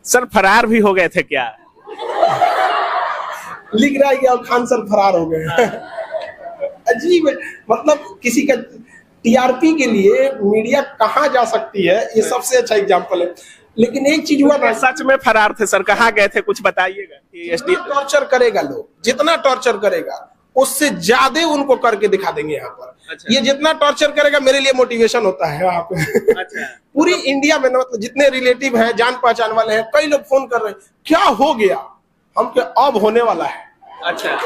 Sir फरार भी हो गए थे क्या? लिख रहा है कि अब खान सर फरार हो गए। अजीब है, मतलब किसी का टीआरपी के लिए मीडिया कहाँ जा सकती है, ये सबसे अच्छा एग्जांपल है। लेकिन एक चीज हुआ ना, सच में फरार थे सर, कहाँ गए थे कुछ बताइएगा। जितना टॉर्चर करेगा लोग, जितना टॉर्चर करेगा उससे ज्यादा उनको करके दिखा देंगे यहाँ पर। अच्छा। ये जितना टॉर्चर करेगा मेरे लिए मोटिवेशन होता है वहाँ पे। अच्छा। पूरी इंडिया में मतलब जितने रिलेटिव हैं, जान पहचान वाले हैं, कई लोग फोन कर रहे हैं क्या हो गया, हम क्या अब होने वाला है। अच्छा।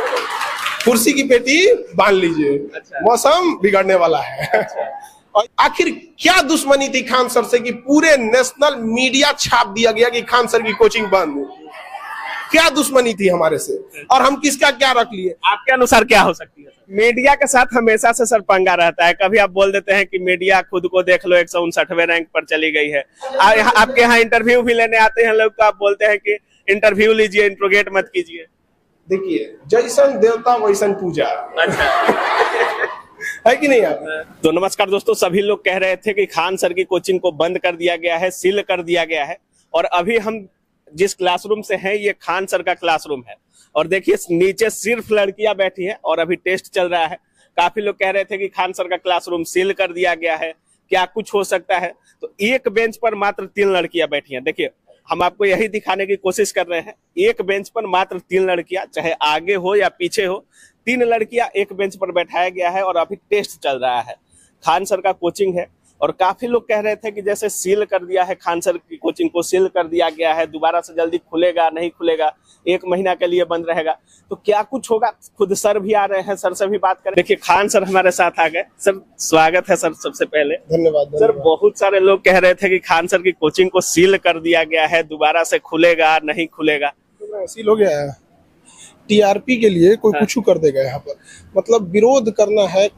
कुर्सी की पेटी बांध लीजिए। अच्छा। मौसम बिगड़ने वाला है। अच्छा। और आखिर क्या दुश्मनी थी खान सर से कि पूरे नेशनल मीडिया छाप दिया गया कि खान सर की कोचिंग बंद। क्या दुश्मनी थी हमारे से, और हम किसका क्या रख लिए? आपके अनुसार क्या हो सकती है? मीडिया के साथ हमेशा से सर पंगा रहता है। कभी आप बोल देते हैं कि मीडिया खुद को देख लो 159वें रैंक पर चली गई है। आपके यहाँ इंटरव्यू भी लेने आते हैं लोग, तो आप बोलते हैं कि इंटरव्यू लीजिए, इंट्रोगेट मत कीजिए। देखिए, जैसन देवता वैसन पूजा। अच्छा। है कि नहीं आप? तो नमस्कार दोस्तों, सभी लोग कह रहे थे कि खान सर की कोचिंग को बंद कर दिया गया है, सील कर दिया गया है। और अभी हम जिस क्लासरूम से हैं, ये खान सर का क्लासरूम है। और देखिए नीचे सिर्फ लड़कियां बैठी हैं और अभी टेस्ट चल रहा है। काफी लोग कह रहे थे कि खान सर का क्लासरूम सील कर दिया गया है, क्या कुछ हो सकता है। तो एक बेंच पर मात्र 3 लड़कियां बैठी हैं। देखिए, हम आपको यही दिखाने की कोशिश कर रहे हैं, एक बेंच पर मात्र 3 लड़कियां, चाहे आगे हो या पीछे हो, 3 लड़कियां एक बेंच पर बैठाया गया है और अभी टेस्ट चल रहा है। खान सर का कोचिंग है और काफी लोग कह रहे थे कि जैसे सील कर दिया है, खान सर की कोचिंग को सील कर दिया गया है, दोबारा से जल्दी खुलेगा नहीं खुलेगा, 1 महीना के लिए बंद रहेगा, तो क्या कुछ होगा। खुद सर भी आ रहे हैं, सर से भी बात करें। देखिए खान सर हमारे साथ आ गए। सर स्वागत है सर, सबसे पहले धन्यवाद। सर, बहुत सारे लोग कह रहे थे कि खान सर की कोचिंग को सील कर दिया गया है, दोबारा से खुलेगा नहीं खुलेगा। सील हो गया है। टीआरपी के लिए कोई कुछ कर देगा यहाँ पर, मतलब विरोध करना है।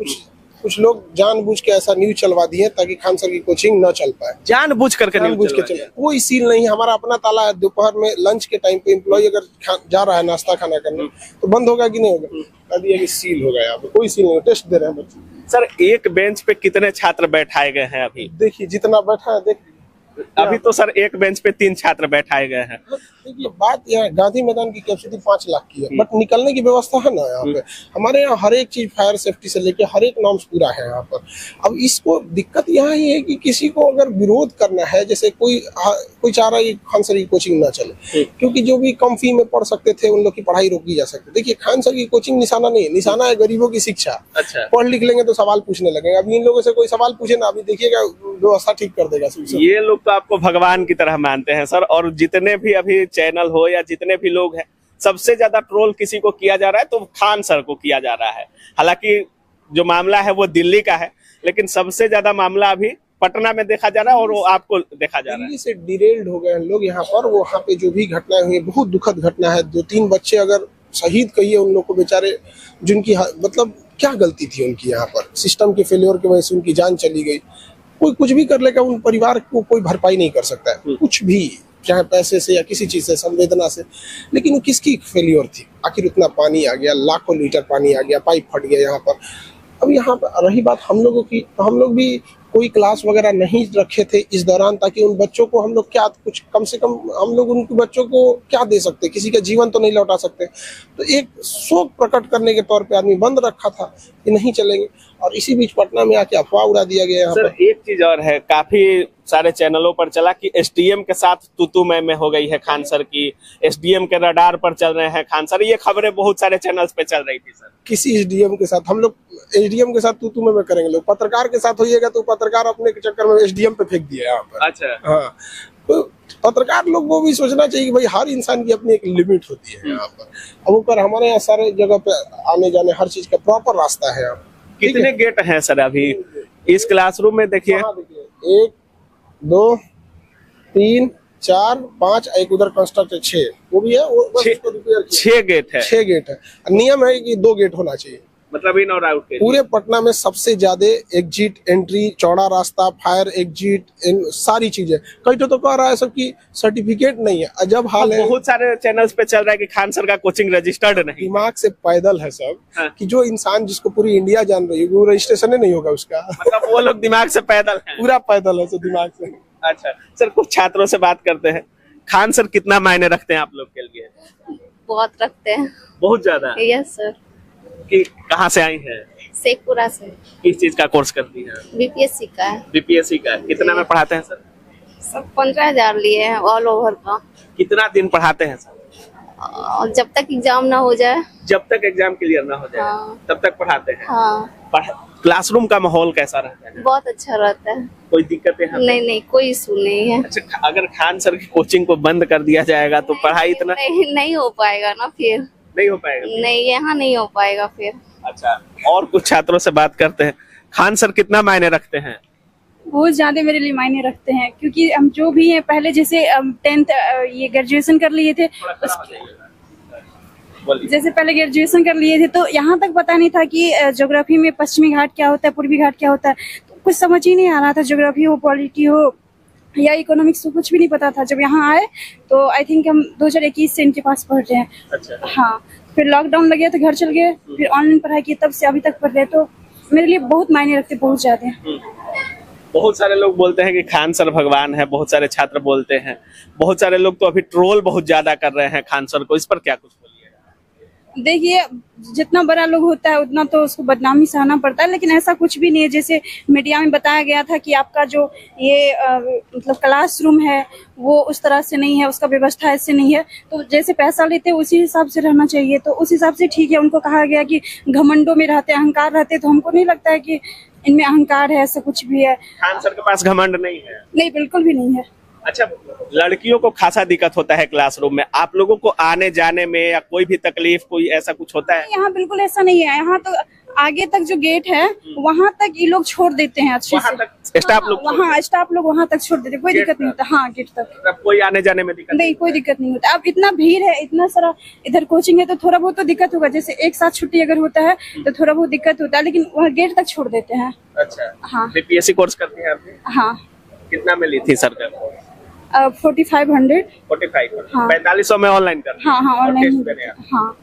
कुछ लोग जानबूझ के ऐसा न्यूज चलवा दिए ताकि खान सर की कोचिंग न चल पाए। जानबूझ करके चले। कोई सील नहीं, हमारा अपना ताला है। दोपहर में लंच के टाइम पे एम्प्लॉय अगर जा रहा है नाश्ता खाना करने, तो बंद होगा कि नहीं होगा? कह दिया कि सील हो गया। यहाँ पे कोई सील नहीं, टेस्ट दे रहे हैं बच्चे। सर एक बेंच पे कितने छात्र बैठाए गए हैं अभी? देखिए जितना बैठा है, देखिए अभी तो सर एक बेंच पे 3 छात्र बैठाए गए हैं। देखिए बात यहाँ गांधी मैदान की कैपेसिटी 5 लाख की है, बट निकलने की व्यवस्था है ना यहाँ पे। हमारे यहाँ हर एक चीज फायर सेफ्टी से लेके हर एक नॉर्म्स पूरा है यहाँ पर। अब इसको दिक्कत यहाँ ही है कि किसी को अगर विरोध करना है, जैसे कोई चाह रहा है कि खान सर की कोचिंग ना चले, क्योंकि जो भी कम फी में पढ़ सकते थे उन लोग की पढ़ाई रोकी जा सकती। देखिए खान सर की कोचिंग निशाना नहीं है, निशाना है गरीबों की शिक्षा। अच्छा। पढ़ लिख लेंगे तो सवाल पूछने लगेंगे। अभी इन लोगों से कोई सवाल पूछे ना, अभी देखिएगा व्यवस्था ठीक कर देगा। ये लोग तो आपको भगवान की तरह मानते हैं सर। और जितने भी अभी चैनल हो या जितने भी लोग हैं, सबसे ज्यादा ट्रोल किसी को किया जा रहा है तो खान सर को किया जा रहा है। हालांकि जो मामला है वो दिल्ली का है, लेकिन सबसे ज्यादा मामला अभी पटना में देखा जा रहा है और वो आपको देखा जा रहा है। दिल्ली से डिरेल्ड हो गए लोग यहाँ पर। वहाँ पे जो भी घटनाएं हुई, बहुत दुखद घटना है। 2-3 बच्चे अगर शहीद कहिए उन लोग को, बेचारे जिनकी मतलब क्या गलती थी उनकी, यहाँ पर सिस्टम के फेलियर की वजह से उनकी जान चली गई। कोई कुछ भी कर लेगा, उन परिवार को कोई भरपाई नहीं कर सकता है कुछ भी, चाहे पैसे से या किसी चीज से, संवेदना से। लेकिन वो किसकी फेलियर थी? आखिर उतना पानी आ गया, लाखों लीटर पानी आ गया, पाइप फट गया यहाँ पर। अब यहाँ पर रही बात हम लोगों की, तो हम लोग भी कोई क्लास वगैरह नहीं रखे थे इस दौरान, ताकि उन बच्चों को हम लोग क्या कुछ कम से कम हम लोग उनके बच्चों को क्या दे सकते, किसी का जीवन तो नहीं लौटा सकते। तो एक शोक प्रकट करने के तौर पे आदमी बंद रखा था कि नहीं चलेंगे, और इसी बीच पटना में आके अफवाह उड़ा दिया गया यहाँ पर। एक चीज और है, काफी सारे चैनलों पर चला कि एसडीएम के साथ तू मैं हो गई है खान सर की, एसडीएम के रडार पर चल रहे हैं खान सर। ये खबरें बहुत सारे चैनल्स पे चल रही थी सर। किसी एसडीएम के साथ हम लोग, एसडीएम के साथ तू मैं करेंगे लोग, पत्रकार के साथ होइएगा तो पत्रकार अपने चक्कर में एसडीएम पे फेंक दिया यहाँ पर। अच्छा। हाँ, तो पत्रकार लोग को भी सोचना चाहिए कि भाई हर इंसान की अपनी एक लिमिट होती है यहाँ पर। अब ऊपर हमारे यहाँ सारे जगह पे आने जाने हर चीज का प्रॉपर रास्ता है। कितने गेट हैं सर अभी इस क्लासरूम में? देखिए 1 2 3 4 5, एक उधर कंस्ट्रक्ट 6, वो भी है। 6 गेट है। 6 गेट है। नियम है कि 2 गेट होना चाहिए, मतलब इन और आउट के। पूरे पटना में सबसे ज्यादा एग्जिट एंट्री, चौड़ा रास्ता, फायर एग्जिट, सारी चीजें। कई तो कह रहा है सबकी सर्टिफिकेट नहीं है। अजब हाल है। बहुत सारे चैनल्स पे चल रहा है कि खान सर का कोचिंग रजिस्टर्ड नहीं। दिमाग से पैदल है सब। हाँ। कि जो इंसान जिसको पूरी इंडिया जान रही है वो रजिस्ट्रेशन नहीं होगा उसका। मतलब वो लोग दिमाग से पैदल हैं। पूरा पैदल है, तो दिमाग से। अच्छा सर, कुछ छात्रों से बात करते हैं। खान सर कितना मायने रखते हैं आप लोग के लिए? बहुत रखते हैं। बहुत ज्यादा। Yes sir. कि कहाँ से आई हैं? शेखपुरा से। किस चीज का कोर्स करती हैं? बीपीएससी का है। बीपीएससी का। कितना में पढ़ाते हैं सर? सब 15,000 लिए हैं ऑल ओवर का। कितना दिन पढ़ाते हैं सर? और जब तक एग्जाम ना हो जाए। जब तक एग्जाम क्लियर ना हो जाए। हाँ। तब तक पढ़ाते हैं। हाँ। क्लासरूम का माहौल कैसा रहता है? बहुत अच्छा रहता है। कोई दिक्कतें हैं? नहीं, कोई इशू नहीं है। अच्छा, अगर खान सर की कोचिंग को बंद कर दिया जाएगा तो पढ़ाई इतना नहीं हो पाएगा ना फिर। नहीं हो पाएगा? नहीं, यहाँ नहीं हो पाएगा फिर। अच्छा, और कुछ छात्रों से बात करते हैं। खान सर कितना मायने रखते हैं? बहुत ज्यादा मेरे लिए मायने रखते हैं, क्योंकि हम जो भी हैं पहले जैसे 10th ये ग्रेजुएशन कर लिए थे, जैसे पहले ग्रेजुएशन कर लिए थे तो यहाँ तक पता नहीं था कि ज्योग्राफी में पश्चिमी घाट क्या होता है, पूर्वी घाट क्या होता है, तो कुछ समझ ही नहीं आ रहा था। ज्योग्राफी हो, पॉलिटी हो या इकोनॉमिक्स हो, कुछ भी नहीं पता था। जब यहाँ आए तो आई थिंक हम 2021 से इनके पास पढ़ रहे हैं। अच्छा। हाँ, फिर लॉकडाउन लग गया तो घर चल गए, फिर ऑनलाइन पढ़ाई की, तब से अभी तक पढ़ रहे, तो मेरे लिए बहुत मायने रखते, बहुत ज्यादा। बहुत सारे लोग बोलते हैं कि खान सर भगवान है, बहुत सारे छात्र बोलते हैं, बहुत सारे लोग तो अभी ट्रोल बहुत ज्यादा कर रहे हैं खान सर को, इस पर क्या कुछ बोलिए? देखिए, जितना बड़ा लोग होता है उतना तो उसको बदनामी सहना पड़ता है, लेकिन ऐसा कुछ भी नहीं है। जैसे मीडिया में बताया गया था कि आपका जो ये मतलब क्लासरूम है वो उस तरह से नहीं है, उसका व्यवस्था ऐसे नहीं है, तो जैसे पैसा लेते हैं उसी हिसाब से रहना चाहिए, तो उस हिसाब से ठीक है। उनको कहा गया कि घमंडों में रहते, अहंकार रहते, तो हमको नहीं लगता है कि इनमें अहंकार है, ऐसा कुछ भी है। खान सर के पास घमंड नहीं है? नहीं, बिल्कुल भी नहीं है। अच्छा, लड़कियों को खासा दिक्कत होता है क्लासरूम में, आप लोगों को आने जाने में या कोई भी तकलीफ, कोई ऐसा कुछ होता है? यहाँ बिल्कुल ऐसा नहीं है। यहाँ तो आगे तक जो गेट है वहाँ तक ये लोग छोड़ देते हैं अच्छे से। स्टाफ लोग वहाँ स्टाफ लोग वहाँ तक छोड़ देते हैं, कोई दिक्कत नहीं होता। हाँ, गेट तक कोई आने जाने में दिक्कत नहीं, कोई दिक्कत नहीं होता। अब इतना भीड़ है, इतना सारा इधर कोचिंग है, तो थोड़ा बहुत तो दिक्कत होगा। जैसे एक साथ छुट्टी अगर होता है तो थोड़ा बहुत दिक्कत होता है, लेकिन वहाँ गेट तक छोड़ देते हैं। अच्छा। हाँ। बीपीएससी कोर्स करती है आपने? हाँ। कितना में ली थी सरकार? 4500। 45। हाँ। 4500 में ऑनलाइन कर? हाँ हाँ, ऑनलाइन। हाँ।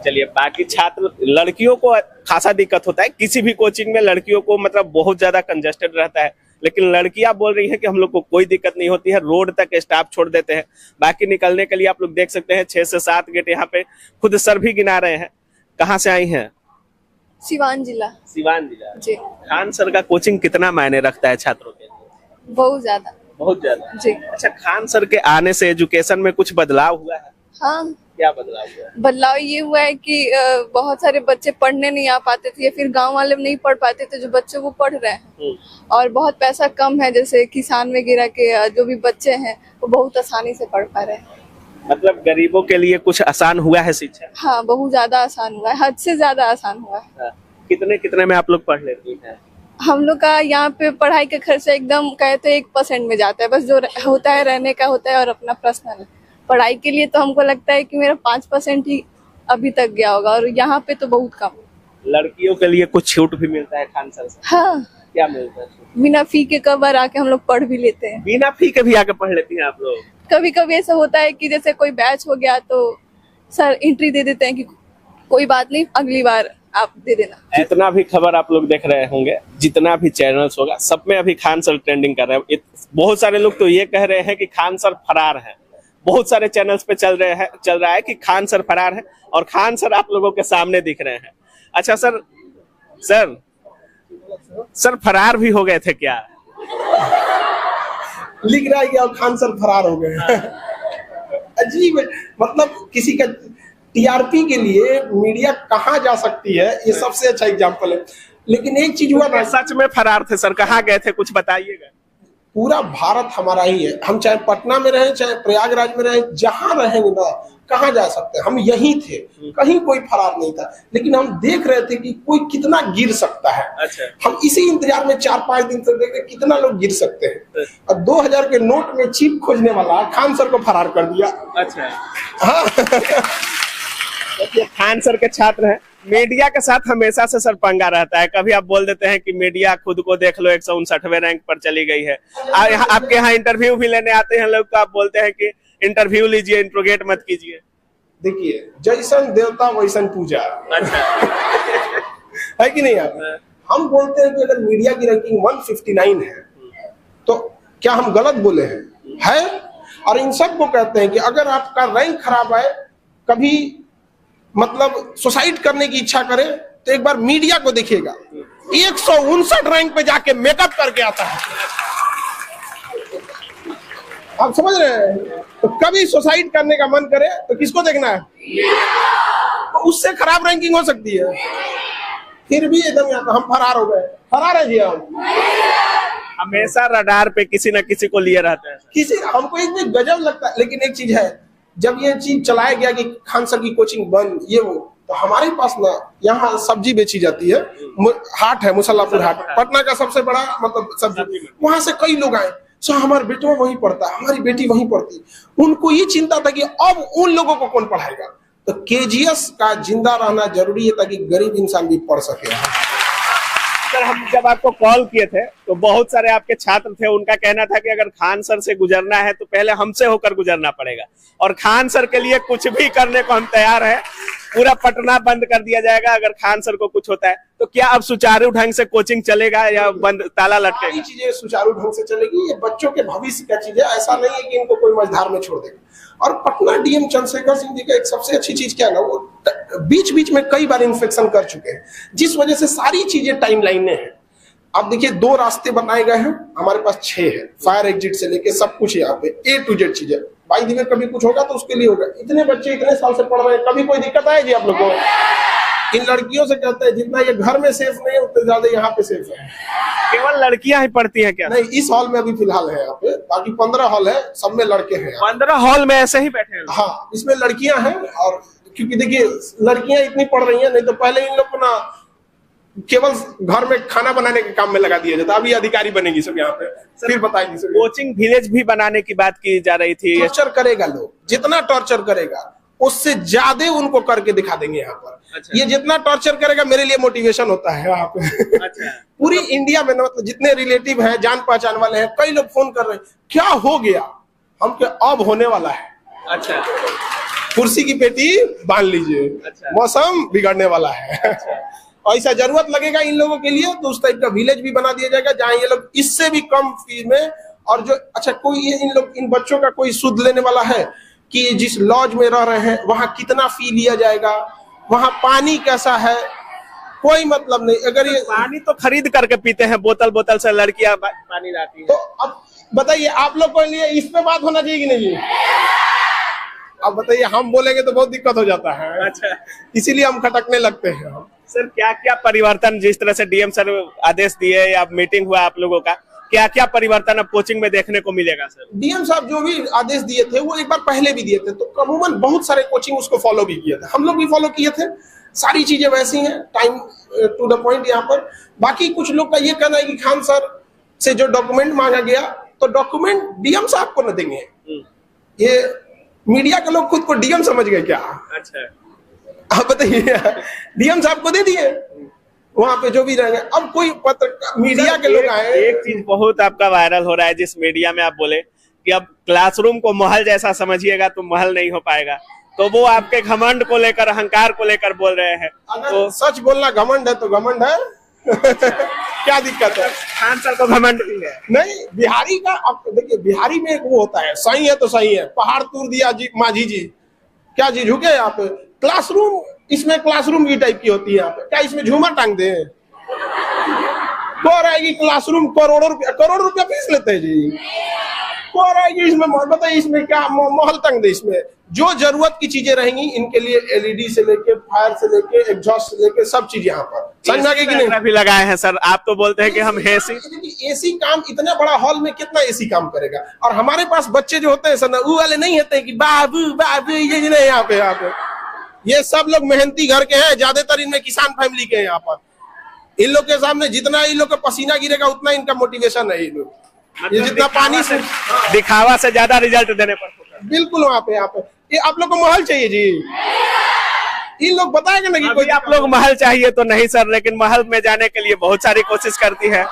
चलिए, बाकी छात्र, लड़कियों को खासा दिक्कत होता है किसी भी कोचिंग में, लड़कियों को मतलब बहुत ज्यादा कंजेस्टेड रहता है, लेकिन लड़कियां बोल रही हैं कि हम लोग को कोई दिक्कत नहीं होती है, रोड तक स्टाफ छोड़ देते हैं। बाकी निकलने के लिए आप लोग देख सकते हैं 6 से 7 गेट यहाँ पे खुद सर भी गिना रहे हैं। कहाँ से आई हैं? सिवान जिला। सिवान जिला जी। खान सर का कोचिंग कितना मायने रखता है छात्रों के लिए? बहुत ज्यादा। बहुत ज्यादा जी। अच्छा, खान सर के आने से एजुकेशन में कुछ बदलाव हुआ है? हाँ, क्या बदलाव हुआ है? बदलाव ये हुआ है कि बहुत सारे बच्चे पढ़ने नहीं आ पाते थे, या फिर गांव वाले नहीं पढ़ पाते थे, जो बच्चे वो पढ़ रहे हैं। और बहुत पैसा कम है, जैसे किसान वगैरह के जो भी बच्चे हैं वो बहुत आसानी से पढ़ पा रहे हैं। मतलब गरीबों के लिए कुछ आसान हुआ है शिक्षा? हाँ, बहुत ज्यादा आसान हुआ है, हद से ज्यादा आसान हुआ है। कितने कितने में आप लोग पढ़ लेती हैं? हम लोग का यहाँ पे पढ़ाई का खर्चा एकदम कहते 1% में जाता है, बस जो होता है रहने का होता है और अपना पर्सनल। पढ़ाई के लिए तो हमको लगता है कि मेरा 5% ही अभी तक गया होगा, और यहाँ पे तो बहुत कम। लड़कियों के लिए कुछ छूट भी मिलता है खान सर से? हाँ। क्या मिलता है? बिना फी के कई बार आके हम लोग पढ़ भी लेते हैं। बिना फी के भी आके पढ़ लेती हैं आप लोग? कभी कभी ऐसा होता है कि जैसे कोई बैच हो गया तो सर एंट्री दे देते हैं कि कोई बात नहीं, अगली बार आप दे देना। इतना भी खबर आप लोग देख रहे होंगे, जितना भी चैनल्स होगा सब में अभी खान सर ट्रेंडिंग कर रहे हैं। बहुत सारे लोग तो ये कह रहे हैं कि खान सर फरार हैं। बहुत सारे चैनल्स पे चल रहा है कि खान सर फरार है, और खान सर आप लोगों के सामने दिख रहे हैं। अच्छा सर, सर फरार भी हो गए थे क्या? लिख रहा है कि अब खान सर फरार हो गए। अजीब है, मतलब किसी का टीआरपी के लिए मीडिया कहाँ जा सकती है, ये सबसे अच्छा एग्जांपल है। लेकिन एक चीज हुआ ना, सच में फरार थे सर, कहाँ गए थे कुछ बताइएगा। पूरा भारत हमारा ही है, हम चाहे पटना में रहें चाहे प्रयागराज में रहें, जहां रहेंगे ना, कहाँ जा सकते हैं, हम यहीं थे, कहीं कोई फरार नहीं था। लेकिन हम देख रहे थे कि कोई कितना गिर सकता है। अच्छा। हम इसी इंतजार में 4-5 दिन से देख रहे कितना लोग गिर सकते हैं, और 2000 के नोट में चिप खोजने वाला खान सर को फरार कर दिया। अच्छा। हाँ। खान सर के छात्र हैं, मीडिया के साथ हमेशा से सर पंगा रहता है। कभी आप बोल देते हैं कि मीडिया खुद को देख लो 159वें रैंक पर चली गई है, आपके यहाँ इंटरव्यू भी लेने आते हैं लोग, तो आप बोलते हैं कि इंटरव्यू लीजिए, इंट्रोगेट मत कीजिए। देखिए, जैसन देवता वैसन पूजा। अच्छा। है कि नहीं? आप हम बोलते हैं कि अगर मीडिया की रैंकिंग 159 है तो क्या हम गलत बोले हैं? है और इन सबको कहते हैं कि अगर आपका रैंक खराब आए, कभी मतलब सुसाइड करने की इच्छा करे, तो एक बार मीडिया को देखिएगा, 159 रैंक पे जाके मेकअप करके आता है। आप समझ रहे हैं? तो कभी सुसाइड करने का मन करे तो किसको देखना है? तो उससे खराब रैंकिंग हो सकती है। फिर भी एकदम यहाँ हम फरार हो गए। फरार है जी हम। हमेशा रडार पे किसी न किसी को लिए रहते हैं। किसी हमको एक भी गजब लगता है। लेकिन एक चीज है, जब ये चीज चलाया गया कि खान सर की कोचिंग बंद, ये वो, तो हमारे पास ना यहाँ सब्जी बेची जाती है, हाट है मुसल्लापुर हाट, पटना का सबसे बड़ा मतलब सब्जी। वहां से कई लोग आए, सो हमारा बेटा वहीं पढ़ता है, हमारी बेटी वहीं पढ़ती। उनको ये चिंता था कि अब उन लोगों को कौन पढ़ाएगा। तो केजीएस का जिंदा रहना जरूरी है ताकि गरीब इंसान भी पढ़ सके। सर, हम जब आपको कॉल किए थे तो बहुत सारे आपके छात्र थे, उनका कहना था कि अगर खान सर से गुजरना है तो पहले हमसे होकर गुजरना पड़ेगा, और खान सर के लिए कुछ भी करने को हम तैयार हैं। पूरा पटना बंद कर दिया जाएगा अगर खान सर को कुछ होता है। तो क्या अब सुचारू ढंग से कोचिंग चलेगा या बंद ताला लटकेगा? चीजें सुचारू ढंग से चलेगी। ये बच्चों के भविष्य का चीज है, ऐसा नहीं है कि इनको कोई मझधार में छोड़ देगा। और पटना डीएम चंद्रशेखर सिंह जी का एक सबसे अच्छी चीज क्या है ना, वो बीच बीच में कई बार इन्फेक्शन कर चुके हैं, जिस वजह से सारी चीजें टाइमलाइन में है। अब देखिए 2 रास्ते बनाए गए हैं, हमारे पास 6 है, फायर एग्जिट से लेके सब कुछ यहाँ पे A to Z चीजें। बाई दी में कभी कुछ होगा तो उसके लिए होगा। इतने बच्चे इतने साल से पढ़ रहे हैं, कभी कोई दिक्कत आए जी आप लोग को? इन लड़कियों से कहते हैं जितना ये घर में सेफ नहीं है उतने ज्यादा यहाँ पे सेफ है। केवल लड़कियां ही पढ़ती हैं क्या? नहीं, इस हॉल में अभी फिलहाल है यहाँ पे, बाकी 15 हॉल है, सब में लड़के हैं। 15 हॉल में ऐसे ही बैठे हैं? हाँ, इसमें लड़कियां हैं। और क्योंकि देखिए लड़कियां इतनी पढ़ रही हैं, नहीं तो पहले इन लोग को ना केवल घर में खाना बनाने के काम में लगा दिया जाता। अभी अधिकारी बनेगी सब यहाँ पे, फिर बताएगी सब। कोचिंग विलेज भी बनाने की बात की जा रही थी। टॉर्चर करेगा लोग, जितना टॉर्चर करेगा उससे ज्यादा उनको करके दिखा देंगे यहाँ पर। अच्छा। ये जितना टॉर्चर करेगा मेरे लिए मोटिवेशन होता है यहाँ पे। अच्छा। पूरी इंडिया में मतलब जितने रिलेटिव हैं, जान पहचान वाले हैं, कई लोग फोन कर रहे हैं, क्या हो गया? हम क्या अब होने वाला है। अच्छा। कुर्सी की पेटी बांध लीजिए। अच्छा। मौसम बिगड़ने वाला है। अच्छा। ऐसा जरूरत लगेगा इन लोगों के लिए तो उस टाइप का विलेज भी बना दिया जाएगा जहाँ ये लोग इससे भी कम फीस में। और जो अच्छा कोई इन बच्चों का कोई सुध लेने वाला है कि जिस लॉज में रह रहे हैं वहां कितना फी लिया जाएगा, वहां पानी कैसा है, कोई मतलब नहीं। अगर ये पानी तो खरीद करके पीते हैं, बोतल से लड़कियां पानी लाती हैं। तो अब बताइए आप लोग के लिए इस पे बात होना चाहिए कि नहीं? अब बताइए, हम बोलेंगे तो बहुत दिक्कत हो जाता है। अच्छा, इसीलिए हम खटकने लगते हैं। सर, क्या क्या परिवर्तन, जिस तरह से डीएम सर आदेश दिए या मीटिंग हुआ आप लोगों का, क्या क्या परिवर्तन अब कोचिंग में देखने को मिलेगा? सर, डीएम साहब जो भी आदेश दिए थे वो एक बार पहले भी दिए थे, तो अमूमन बहुत सारे कोचिंग उसको फॉलो भी किए थे, हम लोग भी फॉलो किए थे। सारी चीजें वैसी हैं, टाइम टू द पॉइंट यहाँ पर। बाकी कुछ लोग का ये कहना है कि खान सर से जो डॉक्यूमेंट मांगा गया तो डॉक्यूमेंट डीएम साहब को न देंगे। ये मीडिया के लोग खुद को डीएम समझ गए क्या? अच्छा, आप बताइए, डीएम साहब को दे दिए, वहां पे जो भी रहेंगे। अब कोई पत्र मीडिया के लोग आए। एक चीज बहुत आपका वायरल हो रहा है, जिस मीडिया में आप बोले कि अब क्लासरूम को महल जैसा समझिएगा तो महल नहीं हो पाएगा, तो वो आपके घमंड को लेकर, अहंकार को लेकर बोल रहे हैं। अगर तो सच बोलना घमंड है तो घमंड है। क्या दिक्कत है? खान सर को घमंड भी है। नहीं, बिहारी का आप देखिए, बिहारी में एक वो होता है, सही है तो सही है, पहाड़ तोड़ दिया जी माझी जी, क्या जी झुके यहाँ पे? क्लासरूम, इसमें क्लासरूम की टाइप की होती है यहाँ पे, क्या इसमें झूमर टांग दे? कौन आएगी क्लासरूम? करोड़ रुपया फीस लेते हैं जी। कौन आएगी इसमें? बताइए इसमें क्या महल टांग दे? इसमें जो जरूरत की चीजें रहेंगी इनके लिए एलईडी से लेके, फायर से लेके, एग्जॉस्ट से लेके सब चीज यहाँ पर। समझा कि नहीं? भी लगाए हैं सर। आप तो बोलते हैं कि हम एसी काम, इतना बड़ा हॉल में कितना एसी काम करेगा? और हमारे पास बच्चे जो होते हैं सर, वो वाले नहीं होते कि बाबू बाबू, ये नहीं। यहाँ पे ये सब लोग मेहनती घर के हैं, ज्यादातर इनमें किसान फैमिली के हैं। यहाँ पर इन लोग के सामने जितना इन लोग का पसीना गिरेगा उतना इनका मोटिवेशन है। इन लोग ये जितना पानी से दिखावा से ज्यादा रिजल्ट देने पर बिल्कुल वहाँ पे ये आप लोग को महल चाहिए जी। इन लोग बताएंगे ना कि कोई आप लोग महल चाहिए तो नहीं सर, लेकिन महल में जाने के लिए बहुत सारी कोशिश करती है।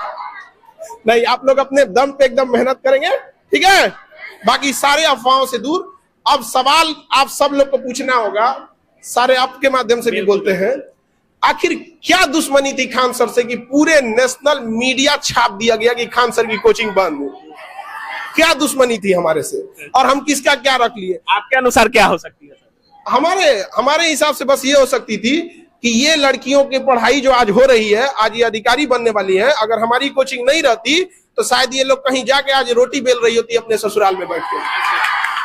नहीं, आप लोग अपने दम पे एकदम मेहनत करेंगे, ठीक है? बाकी सारे अफवाहों से दूर। अब सवाल आप सब लोग को पूछना होगा, सारे आपके माध्यम से भी बोलते हैं, आखिर क्या दुश्मनी थी खान सर से कि पूरे नेशनल मीडिया छाप दिया गया कि खान सर की कोचिंग बंद? क्या दुश्मनी थी हमारे से और हम किसका क्या रख लिए। आपके अनुसार क्या हो सकती है सर? हमारे हिसाब से बस ये हो सकती थी कि ये लड़कियों की पढ़ाई जो आज हो रही है, आज ये अधिकारी बनने वाली है, अगर हमारी कोचिंग नहीं रहती तो शायद ये लोग कहीं जाके आज रोटी बेल रही होती अपने ससुराल में बैठ के।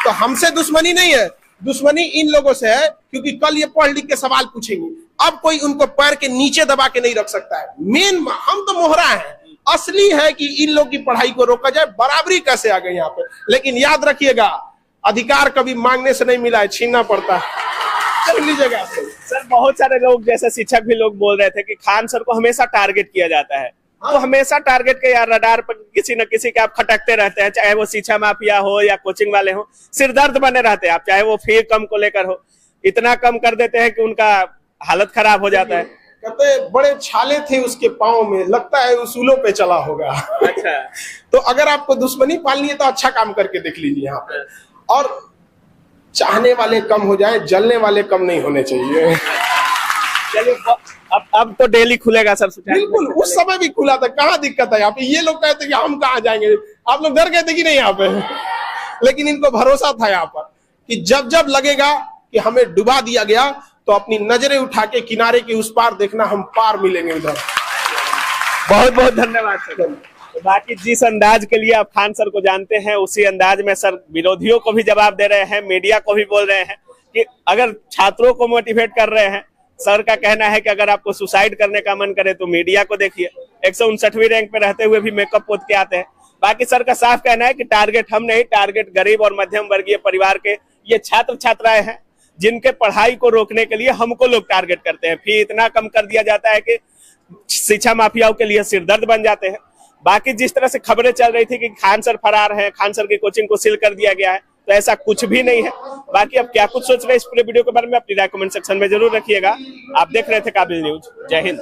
तो हमसे दुश्मनी नहीं है, दुश्मनी इन लोगों से है, क्योंकि कल ये पढ़ लिख के सवाल पूछेंगे। अब कोई उनको पैर के नीचे दबा के नहीं रख सकता है। मेन हम तो मोहरा है, असली है कि इन लोग की पढ़ाई को रोका जाए। बराबरी कैसे आ गई यहाँ पे, लेकिन याद रखिएगा अधिकार कभी मांगने से नहीं मिला है, छीनना पड़ता है। चल लीजिएगा सर। बहुत सारे लोग जैसे शिक्षक भी लोग बोल रहे थे कि खान सर को हमेशा टारगेट किया जाता है। तो हमेशा टारगेट के यार रडार पर किसी न किसी के आप खटकते रहते हैं, चाहे वो शिक्षा माफिया हो या कोचिंग वाले हो, सिरदर्द बने रहते हैं आप, चाहे वो फी कम को लेकर हो। इतना कम कर देते हैं कि उनका हालत खराब हो जाता है। कहते बड़े छाले थे उसके पाँव में, लगता है उसूलों पे चला होगा। अच्छा। तो अगर आपको दुश्मनी पालनी है तो अच्छा काम करके देख लीजिए यहाँ पे। और चाहने वाले कम हो जाए, जलने वाले कम नहीं होने चाहिए। चलिए अब तो डेली खुलेगा सर? बिल्कुल, उस समय भी खुला था, कहाँ दिक्कत है यहाँ पे। ये लोग कहते कि हम कहाँ जाएंगे, आप लोग डर गए थे कि नहीं यहाँ पे, लेकिन इनको भरोसा था यहाँ पर कि जब जब लगेगा कि हमें डुबा दिया गया तो अपनी नजरें उठा के किनारे के उस पार देखना, हम पार मिलेंगे उधर। बहुत बहुत धन्यवाद सर। तो बाकी जिस अंदाज के लिए आप खान सर को जानते हैं, उसी अंदाज में सर विरोधियों को भी जवाब दे रहे हैं, मीडिया को भी बोल रहे हैं कि अगर छात्रों को मोटिवेट कर रहे हैं। सर का कहना है कि अगर आपको सुसाइड करने का मन करे तो मीडिया को देखिए, 159वीं रैंक पे रहते हुए भी मेकअप पोत के आते हैं। बाकी सर का साफ कहना है कि टारगेट हम नहीं, टारगेट गरीब और मध्यम वर्गीय परिवार के ये छात्र छात्राएं हैं, जिनके पढ़ाई को रोकने के लिए हमको लोग टारगेट करते हैं। फी इतना कम कर दिया जाता है कि शिक्षा माफियाओं के लिए सिरदर्द बन जाते हैं। बाकी जिस तरह से खबरें चल रही थी कि खान सर फरार हैं, खान सर की कोचिंग को सील कर दिया गया है, तो ऐसा कुछ भी नहीं है। बाकी अब क्या कुछ सोच रहे हैं इस पूरे वीडियो के बारे में अपनी राय कमेंट सेक्शन में जरूर रखिएगा। आप देख रहे थे काबिल न्यूज। जय हिंद।